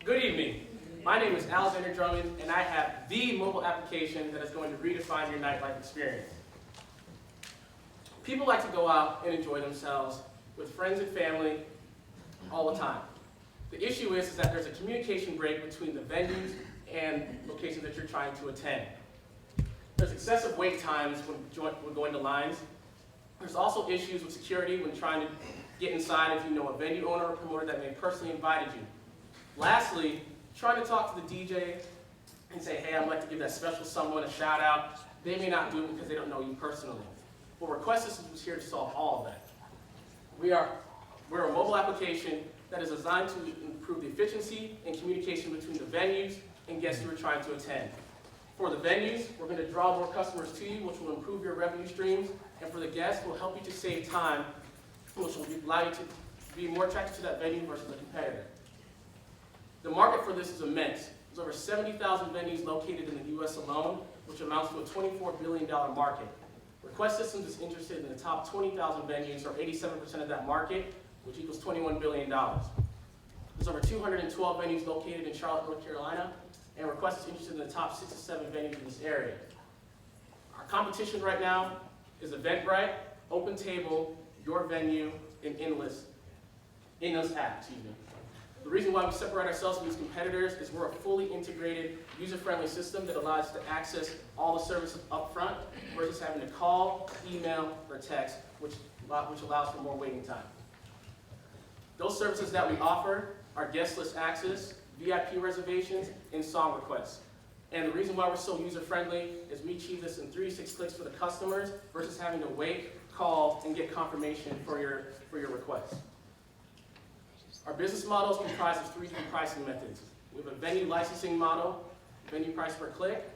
Good evening. My name is Alexander Drummond, and I have the mobile application that is going to redefine your nightlife experience. People like to go out and enjoy themselves with friends and family all the time. The issue is that there's a communication break between the venues and locations that you're trying to attend. There's excessive wait times when going to lines. There's also issues with security when trying to get inside if you know a venue owner or promoter that may personally invited you. Lastly, trying to talk to the DJ and say, hey, I'd like to give that special someone a shout out. They may not do it because they don't know you personally. Well, ReQuestz Systems is here to solve all of that. We're a mobile application that is designed to improve the efficiency and communication between the venues and guests who are trying to attend. For the venues, we're going to draw more customers to you, which will improve your revenue streams, and for the guests, will help you to save time, which will allow you to be more attracted to that venue versus a competitor. The market for this is immense. There's over 70,000 venues located in the US alone, which amounts to a $24 billion market. ReQuestz Systems is interested in the top 20,000 venues, or 87% of that market, which equals $21 billion. There's over 212 venues located in Charlotte, North Carolina, and ReQuestz is interested in the top 6 to 7 venues in this area. Our competition right now is Eventbrite, OpenTable, Your Venue, and Endless app, The reason why we separate ourselves from these competitors is we're a fully integrated, user-friendly system that allows us to access all the services up front versus having to call, email, or text, which allows for more waiting time. Those services that we offer are guest list access, VIP reservations, and song requests. And the reason why we're so user-friendly is we achieve this in 3 to 6 clicks for the customers versus having to wait, call, and get confirmation for your request. Our business model is comprised of 3 different pricing methods. We have a venue licensing model, venue price per click,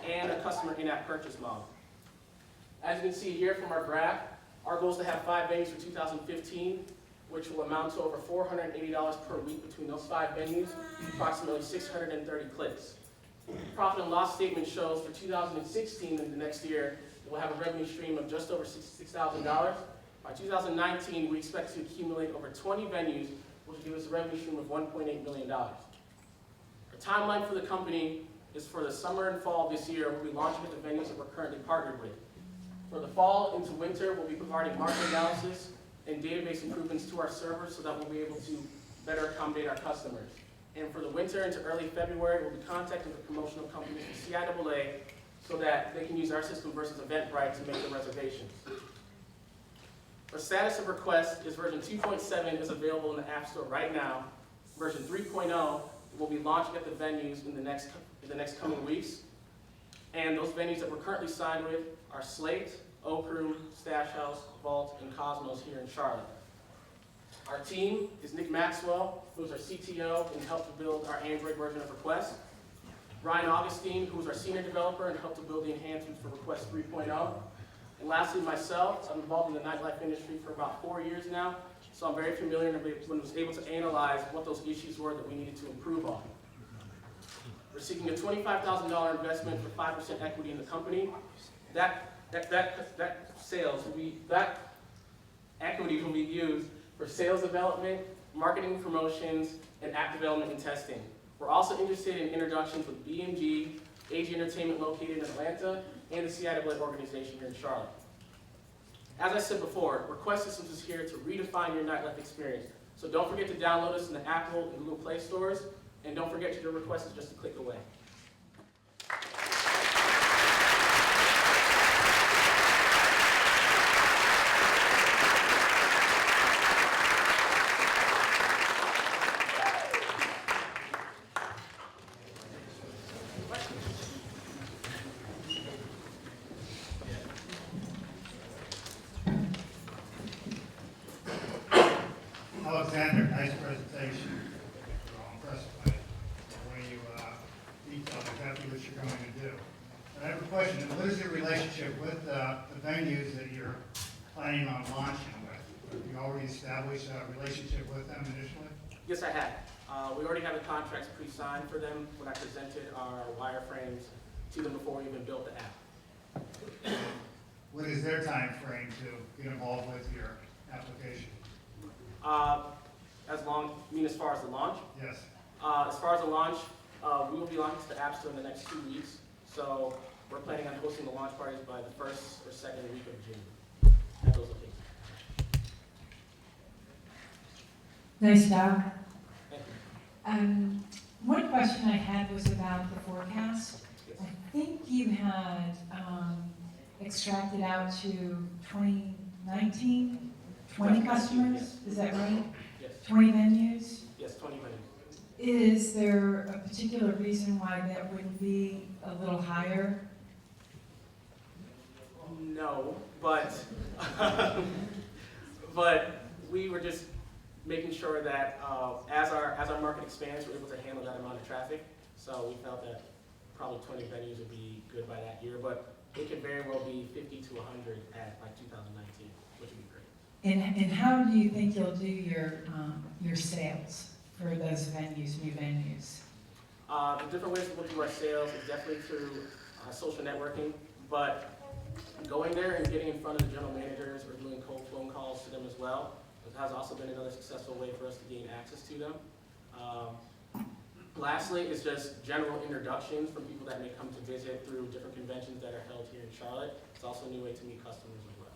and a customer in-app purchase model. As you can see here from our graph, our goal is to have 5 venues for 2015, which will amount to over $480 per week between those 5 venues, approximately 630 clicks. Profit and loss statement shows for 2016 and the next year, we'll have a revenue stream of just over $66,000. By 2019, we expect to accumulate over 20 venues, which will give us a revenue stream of $1.8 million. Our timeline for the company is for the summer and fall of this year. We'll be launching at the venues that we're currently partnered with. For the fall into winter, we'll be providing market analysis and database improvements to our servers so that we'll be able to better accommodate our customers. And for the winter into early February, we'll be contacting the promotional companies from CIAA so that they can use our system versus Eventbrite to make the reservations. The status of ReQuestz is version 2.7 is available in the App Store right now. Version 3.0 will be launching at the venues in the next coming weeks. And those venues that we're currently signed with are Slate, Oak Room, Stash House, Vault, and Cosmos here in Charlotte. Our team is Nick Maxwell, who's our CTO and helped to build our Android version of ReQuestz. Ryan Augustine, who's our senior developer and helped to build the enhancements for ReQuestz 3.0. And lastly, myself, I'm involved in the nightlife industry for about 4 years now, so I'm very familiar and was able to analyze what those issues were that we needed to improve on. We're seeking a $25,000 investment for 5% equity in the company. That equity will be used for sales development, marketing promotions, and app development and testing. We're also interested in introductions with BMG, AG Entertainment located in Atlanta, and the CIAA organization here in Charlotte. As I said before, ReQuestz Systems is here to redefine your nightlife experience. So don't forget to download us in the Apple and Google Play stores, and don't forget your request is just a click away. Alexander, nice presentation. We're all impressed by the way you detailed exactly what you're going to do. But I have a question. What is your relationship with the venues that you're planning on launching with? Have you already established a relationship with them initially? Yes, I have. We already have the contracts pre-signed for them when I presented our wireframes to them before we even built the app. What is their time frame to get involved with your application? As far as the launch? Yes. As far as the launch, we will be launching to the App Store in the next 2 weeks. So we're planning on hosting the launch parties by the first or second week of June at those locations. Nice job. Thank you. One question I had was about the forecast. Yes. I think you had extracted out to 2019, 20 Yes. customers, Yes. is that right? Yes. 20 venues? Yes, 20 minutes. Is there a particular reason why that would be a little higher? No, but but we were just making sure that as our market expands, we're able to handle that amount of traffic. So we felt that probably 20 venues would be good by that year, but it could very well be 50 to 100 at like 2019, which would be great. And how do you think you'll do your sales for those venues, new venues? The different ways we'll do our sales is definitely through social networking, but going there and getting in front of the general managers or doing cold phone calls to them as well has also been another successful way for us to gain access to them. Lastly is just general introductions from people that may come to visit through different conventions that are held here in Charlotte. It's also a new way to meet customers as well.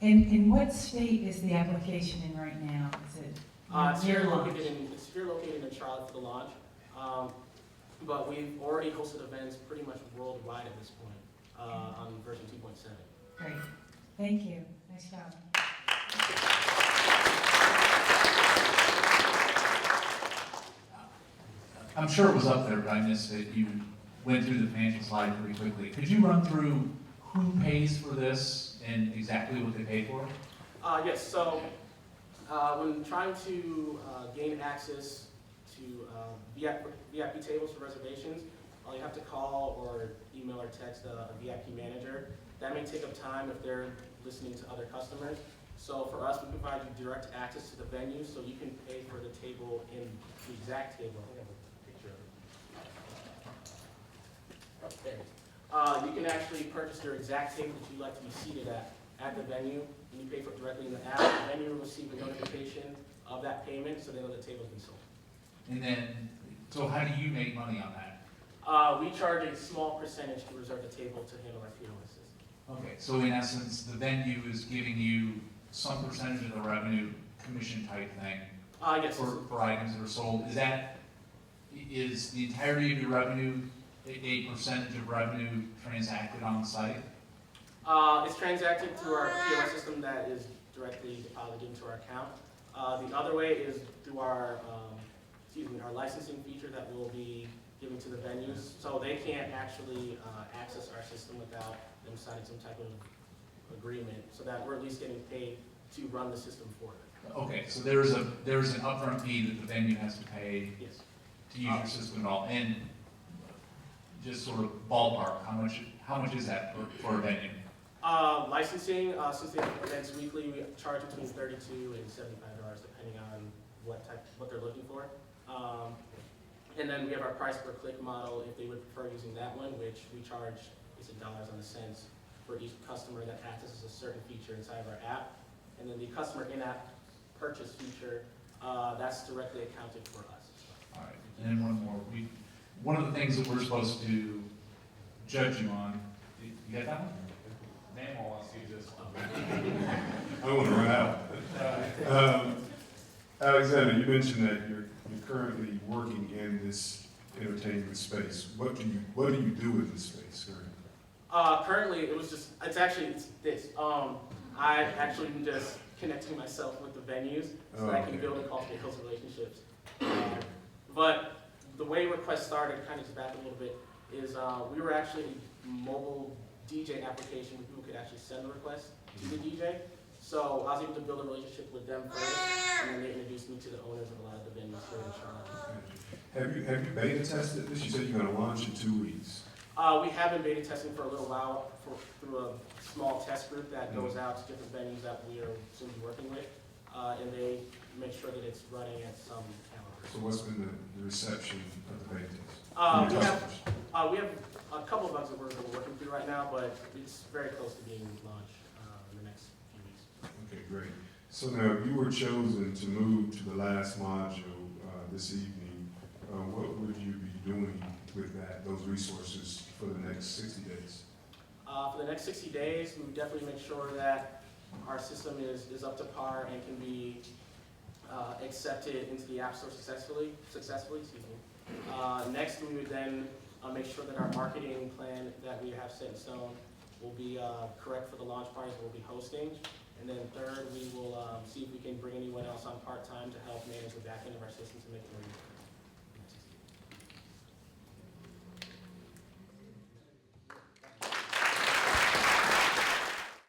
And in what state is the application in right now? Is it It's near here launch? located in Charlotte for the launch, but we've already hosted events pretty much worldwide at this point on version 2.7. Great. Thank you. Nice job. I'm sure it was up there, but I missed it. You went through the financial slide pretty quickly. Could you run through who pays for this and exactly what they pay for? Yes, so when trying to gain access to VIP tables for reservations, you have to call or email or text a VIP manager. That may take up time if they're listening to other customers. So for us, we provide you direct access to the venue, so you can pay for the table in the exact table. I think I have a picture of it. Oh, there it is. You can actually purchase your exact table that you'd like to be seated at the venue, and you pay for it directly in the app. The venue will receive a notification of that payment, so they know the table's been sold. And then, so how do you make money on that? We charge a small percentage to reserve the table to handle our POS system. Okay, so in essence, the venue is giving you some percentage of the revenue, commission type thing, Yes. for items that are sold. Is the entirety of your revenue a percentage of revenue transacted on the site? It's transacted through our POS system that is directly deposited into our account. The other way is through our licensing feature that we'll be giving to the venues. So they can't actually access our system without them signing some type of agreement, so that we're at least getting paid to run the system for them. Okay, so there's an upfront fee that the venue has to pay Yes. to use your system at all, and just sort of ballpark, how much is that for a venue? Licensing, since they have events weekly, we charge between $32 and $75 depending on what they're looking for. And then we have our price per click model if they would prefer using that one, which we charge dollars on the cents for each customer that accesses a certain feature inside of our app. And then the customer in-app purchase feature, that's directly accounted for us. All right, and then one more. One of the things that we're supposed to judge you on, you got that one? Name all I see this. I don't want to run out. Alexander, you mentioned that you're currently working in this entertainment space. What do you do with this space currently? Currently, it's this. I actually am just connecting myself with the venues so that I can build and cultivate those relationships. But the way ReQuestz started, kind of just back a little bit, is we were actually a mobile DJ application where people could actually send a request to the DJ. So I was able to build a relationship with them first, and then they introduced me to the owners of a lot of the venues here in Charlotte. Have you beta tested this? You said you're going to launch in 2 weeks. We have been beta testing for a little while through a small test group that goes out to different venues that we are soon be working with, and they make sure that it's running at some caliber. So what's been the reception of the beta test? We have a couple of bugs that we're working through right now, but it's very close to being launched in the next few weeks. Okay, great. So now you were chosen to move to the last module this evening. what would you be doing with those resources for the next 60 days? For the next 60 days, we would definitely make sure that our system is up to par and can be accepted into the App Store successfully. Excuse me. Next, we would then make sure that our marketing plan that we have set in stone will be correct for the launch parties we'll be hosting. And then third, we will see if we can bring anyone else on part-time to help manage the back end of our system to make it